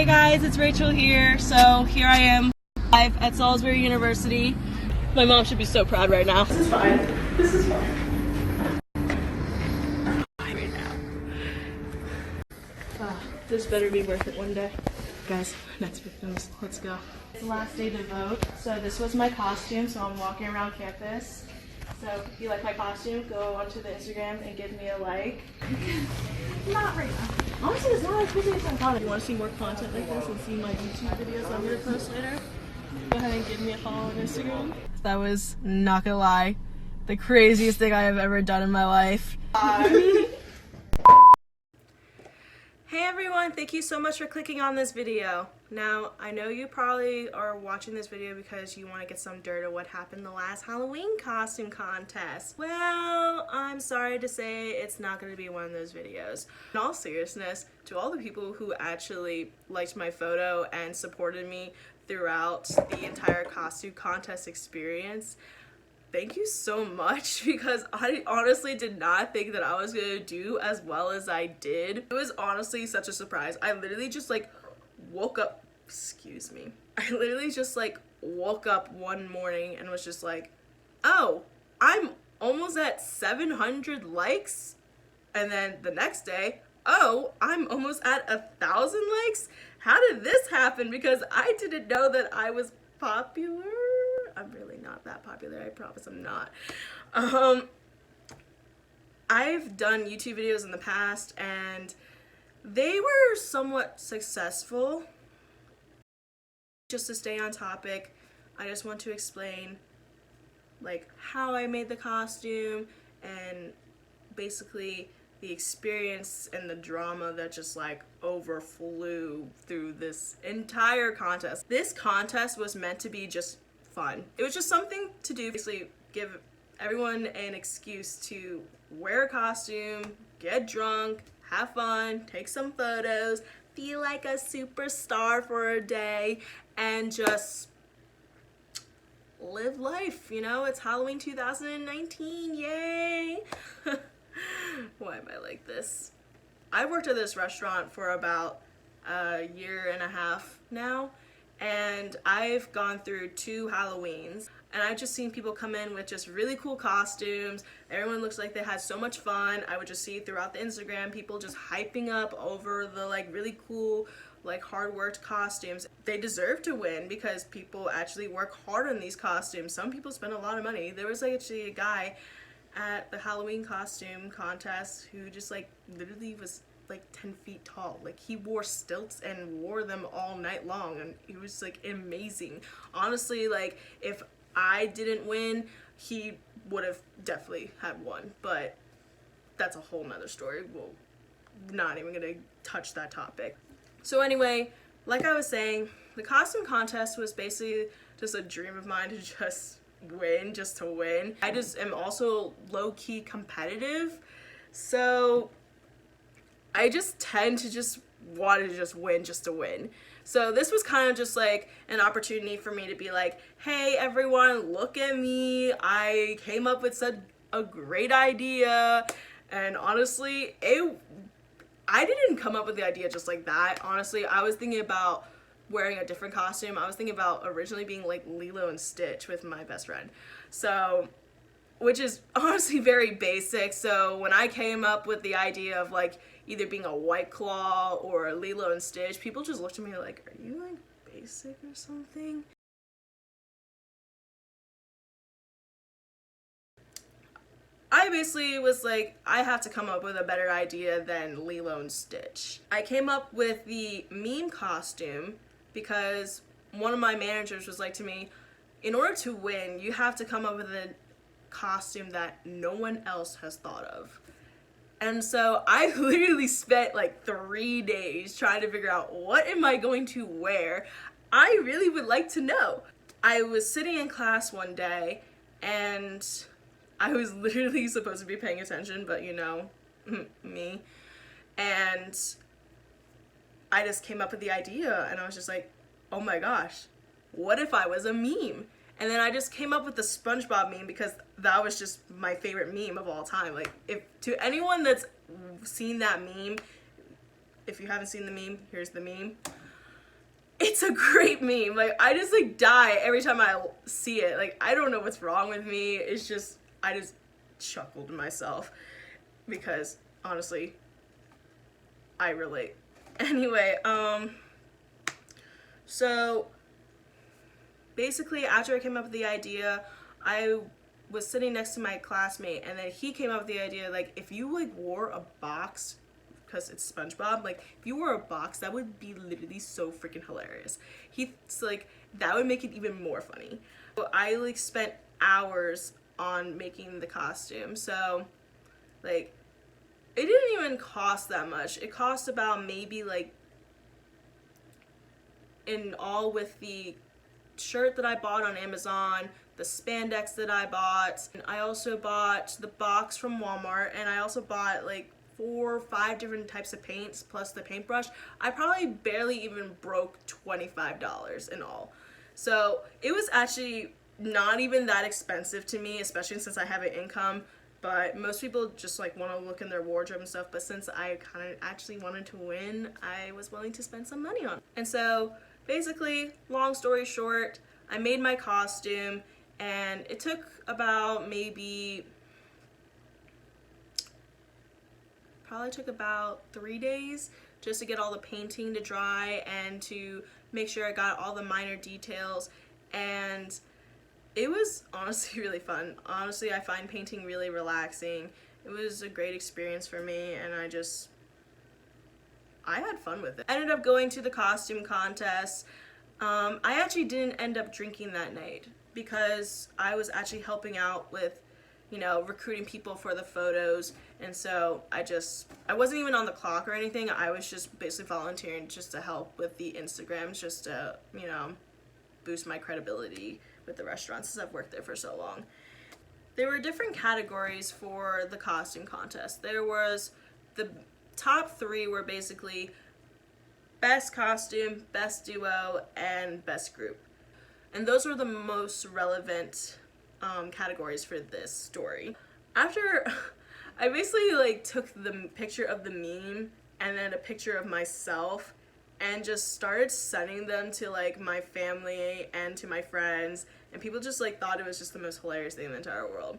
Hey guys, it's Rachel here. So here I am live at Salisbury University. My mom should be so proud right now. This is fine. This is fine. Right now. This better be worth it one day. Guys, next victims. Let's go. It's the last day to vote. So this was my costume. So I'm walking around campus. So if you like my costume, go onto the Instagram and give me a like. Not right now. Honestly, it's not as busy as I thought. If you want to see more content like this and see my YouTube videos I'm going to post later, go ahead and give me a follow on Instagram. That was, not gonna lie, the craziest thing I have ever done in my life. Hey everyone, thank you so much for clicking on this video. Now, I know you probably are watching this video because you want to get some dirt on what happened the last Halloween costume contest. Well, I'm sorry to say it's not going to be one of those videos. In all seriousness, to all the people who actually liked my photo and supported me throughout the entire costume contest experience, thank you so much, because I honestly did not think that I was gonna do as well as I did. It was honestly such a surprise. I literally just woke up, I literally just woke up one morning and was just like, oh, I'm almost at 700 likes. And then the next day, oh, I'm almost at 1,000 likes. How did this happen? Because I didn't know that I was popular. I'm really not that popular, I promise I'm not. I've done YouTube videos in the past and they were somewhat successful. Just to stay on topic, I just want to explain how I made the costume and basically the experience and the drama that just overflew through this entire contest. This contest was meant to be just fun. It was just something to do, basically give everyone an excuse to wear a costume, get drunk, have fun, take some photos, feel like a superstar for a day, and just live life, you know? It's Halloween 2019, yay! Why am I like this? I worked at this restaurant for about a year and a half now, and I've gone through 2 Halloweens, and I've just seen people come in with just really cool costumes. Everyone looks like they had so much fun. I would just see throughout the Instagram people just hyping up over the really cool, hard worked costumes. They deserve to win because people actually work hard on these costumes. Some people spend a lot of money. There was actually a guy at the Halloween costume contest who just literally was 10 feet tall. He wore stilts and wore them all night long, and he was amazing. Honestly, if I didn't win, he would have definitely had won, but that's a whole nother story. We're not even gonna touch that topic. So anyway, like I was saying, the costume contest was basically just a dream of mine to just win, just to win. I just am also low-key competitive, so I just tend to just want to just win just to win. So this was kind of just an opportunity for me to be hey everyone, look at me. I came up with such a great idea. And honestly, I didn't come up with the idea just like that. Honestly, I was thinking about wearing a different costume. I was thinking about originally being Lilo and Stitch with my best friend. So, which is honestly very basic. So when I came up with the idea of either being a White Claw or a Lilo and Stitch, people just looked at me are you basic or something? I basically was I have to come up with a better idea than Lilo and Stitch. I came up with the meme costume because one of my managers was to me, in order to win, you have to come up with a costume that no one else has thought of. And so I literally spent 3 days trying to figure out what am I going to wear. I really would like to know. I was sitting in class one day and I was literally supposed to be paying attention, but you know, me. And I just came up with the idea and I was just oh my gosh, what if I was a meme? And then I just came up with the Spongebob meme because that was just my favorite meme of all time. If to anyone that's seen that meme, if you haven't seen the meme, here's the meme. it's a great meme. Like, I just like die every time I see it. Like, I don't know what's wrong with me. It's just, I just chuckled to myself because honestly, I relate. Anyway, so basically after I came up with the idea, I was sitting next to my classmate, and then he came up with the idea, like, if you like wore a box, because it's SpongeBob, like if you wore a box, that would be literally so freaking hilarious. He's like, that would make it even more funny. So I like spent hours on making the costume. So like, it didn't even cost that much. It cost about maybe like, in all with the shirt that I bought on Amazon, the spandex that I bought, and I also bought the box from Walmart, and I also bought like 4 or 5 different types of paints plus the paintbrush. I probably barely even broke $25 in all. So it was actually not even that expensive to me, especially since I have an income. But most people just like want to look in their wardrobe and stuff, but since I kind of actually wanted to win, I was willing to spend some money on it. And so basically, long story short, I made my costume, and it took about probably took about 3 days just to get all the painting to dry and to make sure I got all the minor details. And it was honestly really fun. Honestly, I find painting really relaxing. It was a great experience for me, and I had fun with it. I ended up going to the costume contest. I actually didn't end up drinking that night because I was actually helping out with, you know, recruiting people for the photos, and so I wasn't even on the clock or anything. I was just basically volunteering just to help with the Instagrams, just to, you know, boost my credibility with the restaurant since I've worked there for so long. There were different categories for the costume contest. There was the top 3 were basically best costume, best duo, and best group. And those were the most relevant categories for this story. After I basically like took the picture of the meme and then a picture of myself and just started sending them to like my family and to my friends, and people just like thought it was just the most hilarious thing in the entire world.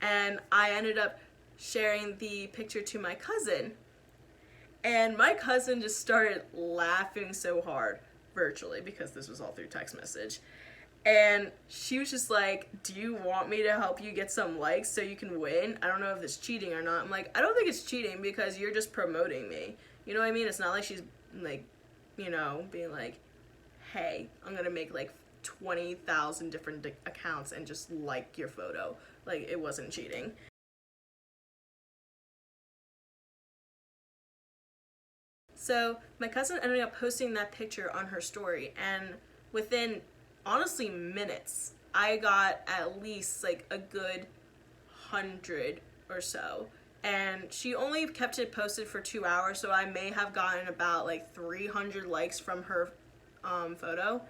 And I ended up sharing the picture to my cousin, and my cousin just started laughing so hard virtually, because this was all through text message. And she was just like, do you want me to help you get some likes so you can win? I don't know if it's cheating or not. I'm like, I don't think it's cheating because you're just promoting me. You know what I mean? It's not like she's like, you know, being like, hey, I'm gonna make like 20,000 different accounts and just like your photo. Like, it wasn't cheating. So my cousin ended up posting that picture on her story, and within honestly minutes, I got at least like a good 100 or so. And she only kept it posted for 2 hours, so I may have gotten about like 300 likes from her photo.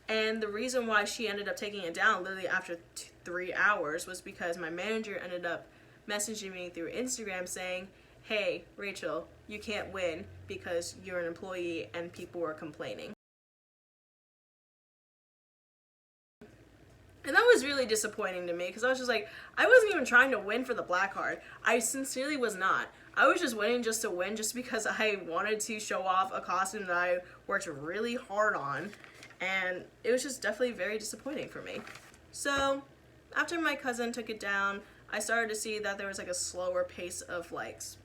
And the reason why she ended up taking it down literally after 3 hours was because my manager ended up messaging me through Instagram saying, hey, Rachel, you can't win because you're an employee and people were complaining. And that was really disappointing to me because I was just like, I wasn't even trying to win for the black card. I sincerely was not. I was just winning just to win, just because I wanted to show off a costume that I worked really hard on. And it was just definitely very disappointing for me. So after my cousin took it down, I started to see that there was like a slower pace of likes.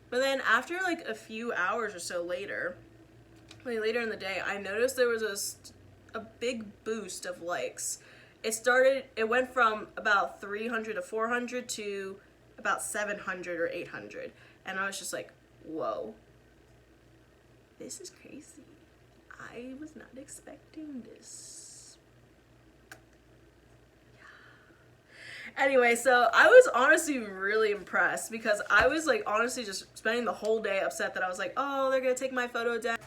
But then after like a few hours or so later, like later in the day, I noticed there was a big boost of likes. It went from about 300 to 400 to about 700 or 800. And I was just like, whoa, this is crazy. I was not expecting this. Yeah. Anyway, so I was honestly really impressed because I was like honestly just spending the whole day upset that I was like, oh, they're gonna take my photo down.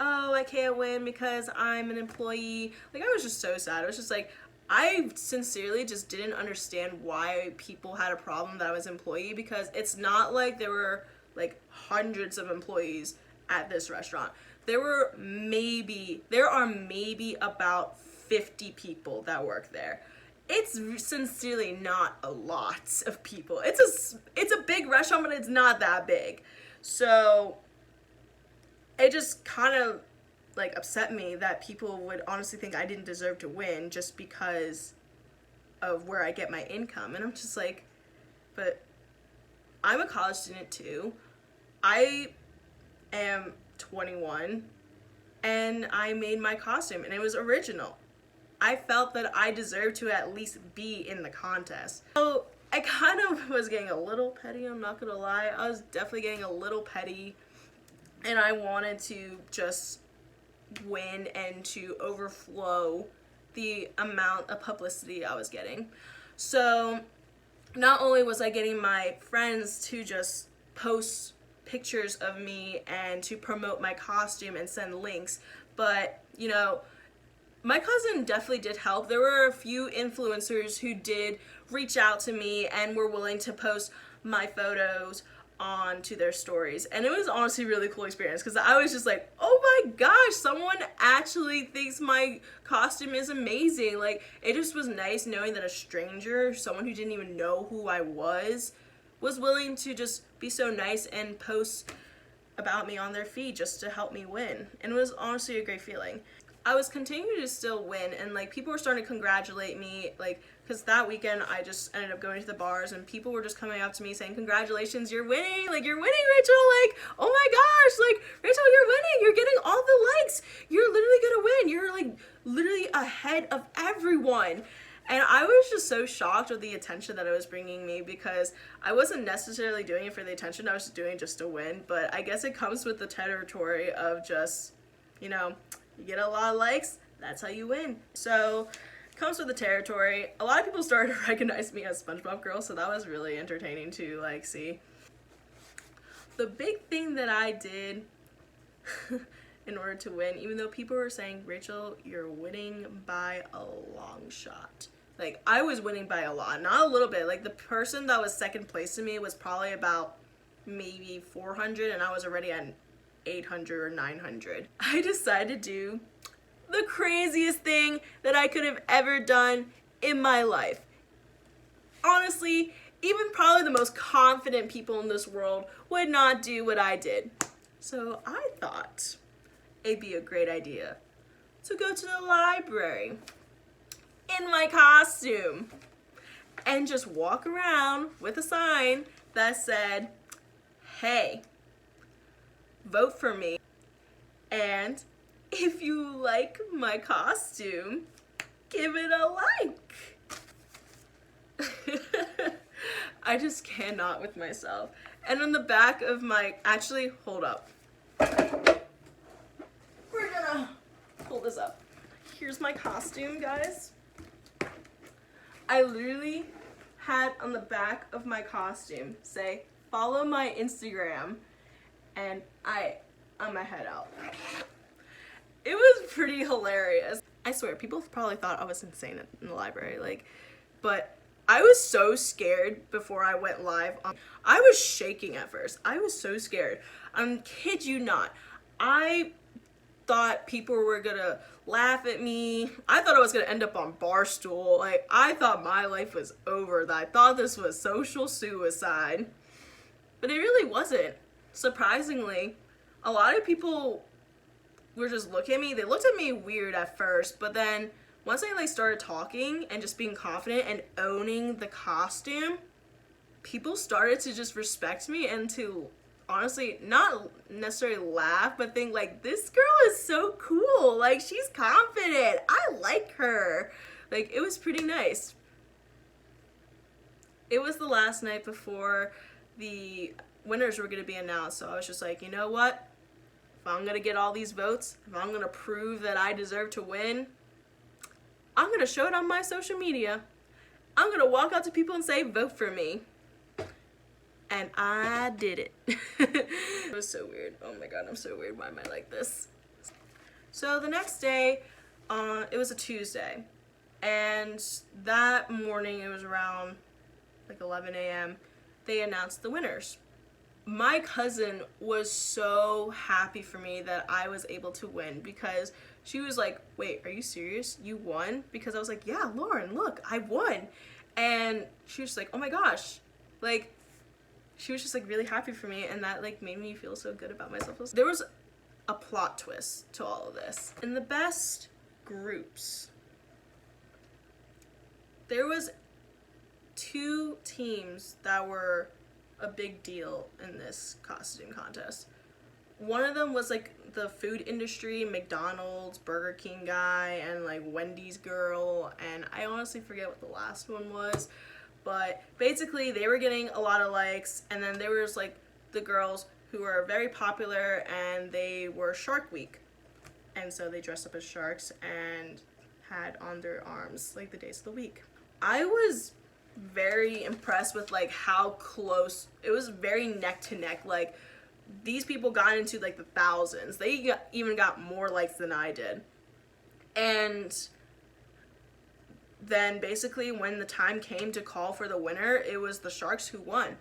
Oh, I can't win because I'm an employee. Like, I was just so sad. I was just like, I sincerely just didn't understand why people had a problem that I was an employee, because it's not like there were like hundreds of employees at this restaurant. There are maybe about 50 people that work there. It's sincerely not a lot of people. It's a big restaurant, but it's not that big. So it just kind of like upset me that people would honestly think I didn't deserve to win just because of where I get my income. And I'm just like, but I'm a college student too. I am 21 and I made my costume and it was original. I felt that I deserved to at least be in the contest. So I kind of was getting a little petty, I'm not gonna lie. I was definitely getting a little petty and I wanted to just win and to overflow the amount of publicity I was getting. So not only was I getting my friends to just post pictures of me and to promote my costume and send links, but you know, my cousin definitely did help. There were a few influencers who did reach out to me and were willing to post my photos onto their stories, and it was honestly a really cool experience because I was just like, oh my gosh, someone actually thinks my costume is amazing. Like, it just was nice knowing that a stranger, someone who didn't even know who I was willing to just be so nice and post about me on their feed just to help me win. And it was honestly a great feeling. I was continuing to still win, and like people were starting to congratulate me, like, because that weekend I just ended up going to the bars and people were just coming up to me saying, congratulations, you're winning, like, you're winning, Rachel, like, oh my gosh, like, Rachel, you're winning, you're getting all the likes, you're literally gonna win, you're like literally ahead of everyone. And I was just so shocked with the attention that it was bringing me because I wasn't necessarily doing it for the attention, I was just doing it just to win. But I guess it comes with the territory of just, you know, you get a lot of likes, that's how you win. So it comes with the territory. A lot of people started to recognize me as Spongebob girl, so that was really entertaining to like see. The big thing that I did in order to win, even though people were saying, Rachel, you're winning by a long shot. Like, I was winning by a lot, not a little bit. Like, the person that was second place to me was probably about maybe 400, and I was already at 800 or 900. I decided to do the craziest thing that I could have ever done in my life. Honestly, even probably the most confident people in this world would not do what I did. So I thought it'd be a great idea to go to the library in my costume and just walk around with a sign that said, hey, vote for me, and if you like my costume, give it a like. I just cannot with myself. And on the back of my, actually, hold up. We're gonna pull this up. Here's my costume, guys. I literally had on the back of my costume say, follow my Instagram, and on my head out. It was pretty hilarious. I swear, people probably thought I was insane in the library, like, but I was so scared before I went live. I was shaking at first. I was so scared. Kid you not. I thought people were gonna laugh at me. I thought I was gonna end up on Barstool. Like, I thought my life was over. I thought this was social suicide. But it really wasn't. Surprisingly, a lot of people were just looking at me. They looked at me weird at first, but then once I like started talking and just being confident and owning the costume, people started to just respect me and to honestly not necessarily laugh, but think like, this girl is so cool. Like, she's confident. I like her. Like, it was pretty nice. It was the last night before the winners were going to be announced, so I was just like, you know what? If I'm going to get all these votes, if I'm going to prove that I deserve to win, I'm going to show it on my social media. I'm going to walk out to people and say, vote for me. And I did it. It was so weird. Oh my god, I'm so weird. Why am I like this? So the next day, it was a Tuesday. And that morning, it was around like 11 a.m., they announced the winners. my cousin was so happy for me that I was able to win, because she was like, wait, are you serious? You won? Because I was like, yeah, Lauren, look, I won. And she was like, oh my gosh. Like, she was just like really happy for me, and that like made me feel so good about myself. There was a plot twist to all of this. In the best groups, there was 2 teams that were a big deal in this costume contest. One of them was like the food industry, McDonald's, Burger King guy, and like Wendy's girl, and I honestly forget what the last one was, but basically they were getting a lot of likes. And then there was like the girls who were very popular, and they were Shark Week, and so they dressed up as sharks and had on their arms like the days of the week. I was very impressed with like how close it was, very neck to neck. Like, these people got into like the thousands. They even got more likes than I did. And then basically when the time came to call for the winner, it was the Sharks who won.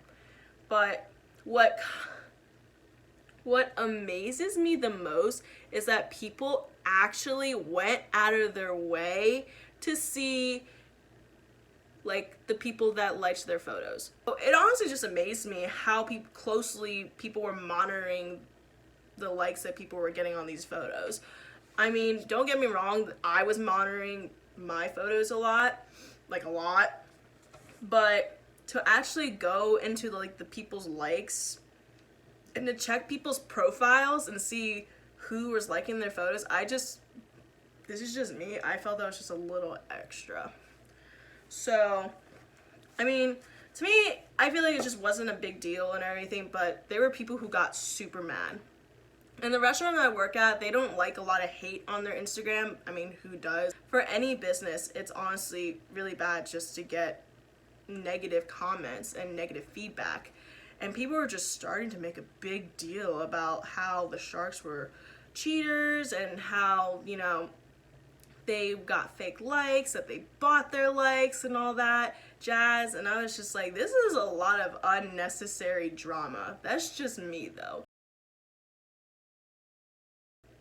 But what amazes me the most is that people actually went out of their way to see like the people that liked their photos. It honestly just amazed me how closely people were monitoring the likes that people were getting on these photos. I mean, don't get me wrong, I was monitoring my photos a lot, but to actually go into the people's likes and to check people's profiles and see who was liking their photos, this is just me, I felt that was just a little extra. So, I mean, to me, I feel like it just wasn't a big deal and everything, but there were people who got super mad. And the restaurant I work at, they don't like a lot of hate on their Instagram. I mean, who does? For any business, it's honestly really bad just to get negative comments and negative feedback. And people were just starting to make a big deal about how the Sharks were cheaters and how, they got fake likes, that they bought their likes and all that jazz. And I was just like, this is a lot of unnecessary drama. That's just me though.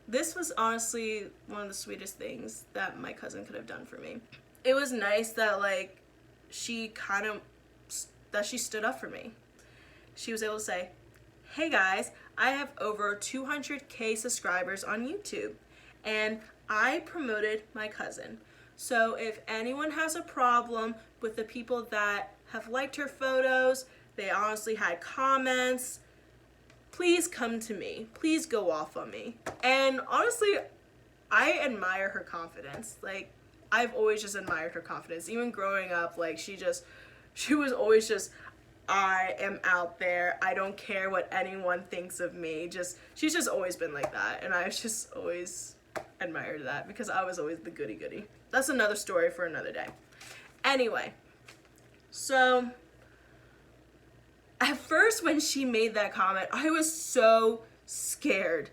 This was honestly one of the sweetest things that my cousin could have done for me. It was nice that she stood up for me. She was able to say, hey guys, I have over 200K subscribers on YouTube, and I promoted my cousin. So if anyone has a problem with the people that have liked her photos, they honestly had comments, please come to me. Please go off on me. And honestly, I admire her confidence. I've always just admired her confidence. Even growing up, she was always just, I am out there. I don't care what anyone thinks of me. She's just always been like that. And I've just always admired that because I was always the goody-goody. That's another story for another day. Anyway, so at first when she made that comment, I was so scared.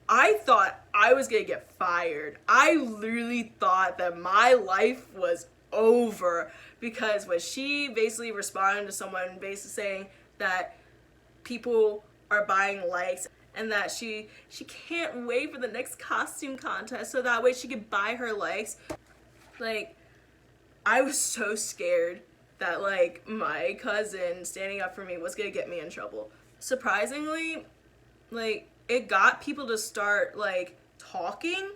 I thought I was gonna get fired. I literally thought that my life was over, because when she basically responded to someone basically saying that people are buying likes and that she can't wait for the next costume contest so that way she could buy her likes. I was so scared that my cousin standing up for me was gonna get me in trouble. Surprisingly, it got people to start talking,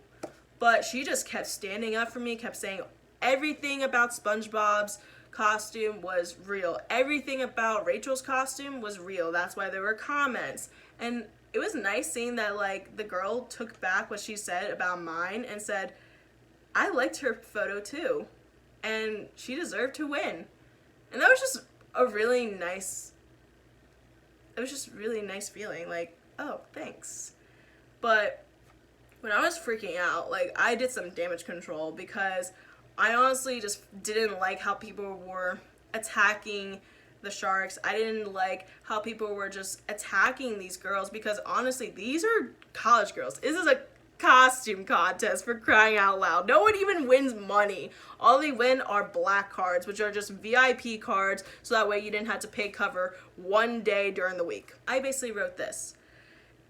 but she just kept standing up for me, kept saying everything about SpongeBob's costume was real. Everything about Rachel's costume was real. That's why there were comments. And it was nice seeing that the girl took back what she said about mine and said, I liked her photo too, and she deserved to win. And that was just a really nice, feeling, oh, thanks. But when I was freaking out, I did some damage control because I honestly just didn't like how people were attacking the Sharks. I didn't like how people were just attacking these girls because honestly, these are college girls. This is costume contest, for crying out loud. No one even wins money. All they win are black cards, which are just VIP cards, so that way you didn't have to pay cover one day during the week. I basically wrote this.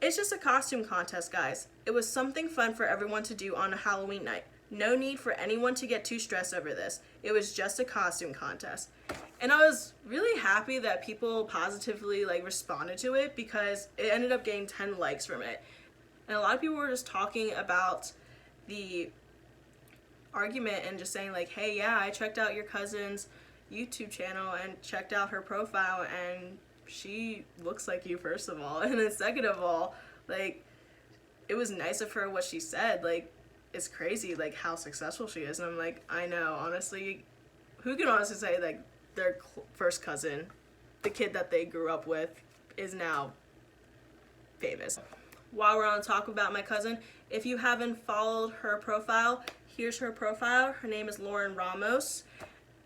It's just a costume contest, guys. It was something fun for everyone to do on a Halloween night. No need for anyone to get too stressed over this. It was just a costume contest. And I was really happy that people positively responded to it, because it ended up getting 10 likes from it. And a lot of people were just talking about the argument and just saying hey, yeah, I checked out your cousin's YouTube channel and checked out her profile, and she looks like you, first of all. And then second of all, it was nice of her what she said. It's crazy how successful she is. And I'm I know, honestly, who can honestly say their first cousin, the kid that they grew up with, is now famous. While we're on talk about my cousin, if you haven't followed her profile, here's her profile. Her name is Lauren Ramos,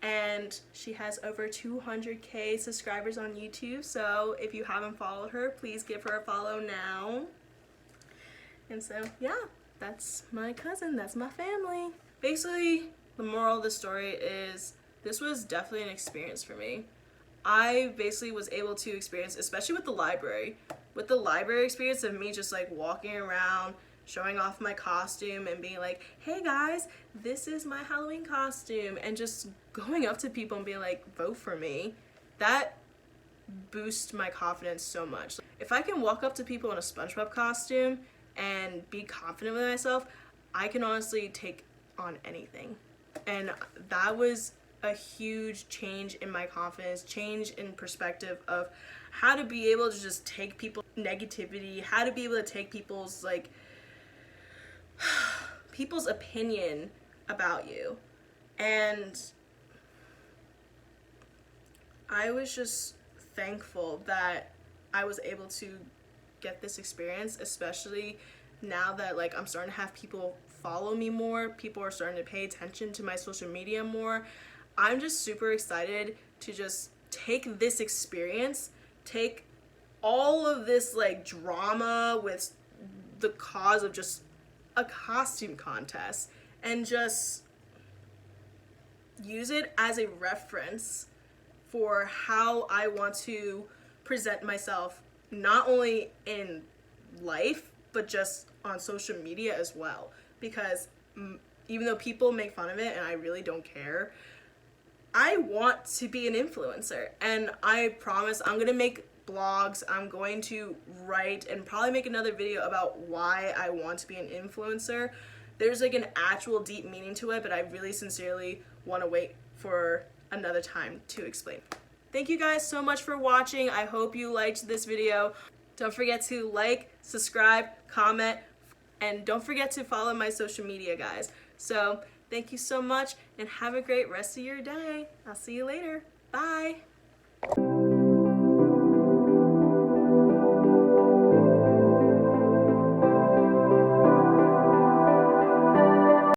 and she has over 200K subscribers on YouTube. So if you haven't followed her, please give her a follow now. And so, yeah, that's my cousin, that's my family. Basically, the moral of the story is this was definitely an experience for me. I basically was able to experience, especially with the library experience of me just walking around, showing off my costume and being hey guys, this is my Halloween costume, and just going up to people and being vote for me. That boosts my confidence so much. If I can walk up to people in a Spongebob costume and be confident with myself, I can honestly take on anything. And that was a huge change in my confidence, change in perspective of how to be able to just take people's negativity, how to be able to take people's people's opinion about you. And I was just thankful that I was able to get this experience, especially now that I'm starting to have people follow me more, people are starting to pay attention to my social media more. I'm just super excited to just take this experience, take all of this drama with the cause of just a costume contest, and just use it as a reference for how I want to present myself, not only in life, but just on social media as well. Because even though people make fun of it and I really don't care, I want to be an influencer, and I promise I'm gonna make blogs, I'm going to write and probably make another video about why I want to be an influencer. There's an actual deep meaning to it, but I really sincerely want to wait for another time to explain. Thank you guys so much for watching. I hope you liked this video. Don't forget to subscribe, comment, and don't forget to follow my social media, guys. So thank you so much, and have a great rest of your day. I'll see you later. Bye.